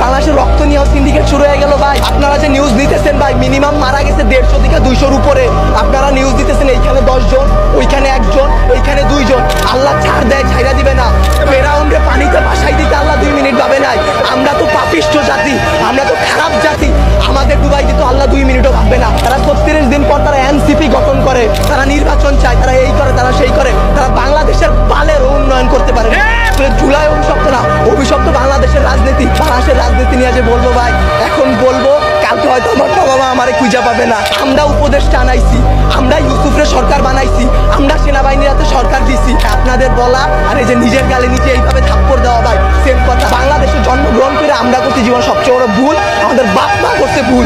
বাংলাদেশের রক্ত নিয়েও সিন্ডিকেট শুরু হয়ে গেল ভাই। আপনারা যে নিউজ দিতেছেন ভাই, মিনিমাম মারা গেছে 150 থেকে 200-র উপরে। আপনারা নিউজ দিতেছেন এইখানে 10 জন, ওইখানে 1 জন, এইখানে 2 জন। আল্লাহ ছাড় দেয়, ছাইরা দিবে না। ফেরাউনকে পানিতে ভাসাই দিতে আল্লাহ 2 মিনিট পাবে নাই। আমরা তো পাপিষ্ঠ জাতি, আমরা তো খারাপ জাতি, আমাদের ডুবাই দিতে আল্লাহ 2 মিনিটও ভাববে না। তারা 36 দিন পর তারা এনসিপি গঠন করে, তারা নির্বাচন চায়, তারা এই করে, তারা সেই করে, তারা বাংলাদেশের বালের উন্নয়ন করতে পারে। জুলাই অভিশপ্ত না, অভিশপ্ত বাংলাদেশের রাজনীতি। বাংলাদেশের রাজনীতি নিয়ে যে বলবো ভাই, এখন বলবো, কালকে হয়তো আমার বাবা আমারে খুঁজে পাবে না। আমরা উপদেষ্টা আনাইছি, আমরা ইউসুফের সরকার বানাইছি, আমরা সেনাবাহিনীর হাতে সরকার দিছি। আপনাদের বলা আর এই যে নিজের গালে নিচে এইভাবে থাপ্পড় দেওয়া ভাই, সেম কথা। বাংলাদেশে জন্মগ্রহণ করে আমরা করছি জীবন সবচেয়ে বড় ভুল, আমাদের বাপ মা করছে ভুল।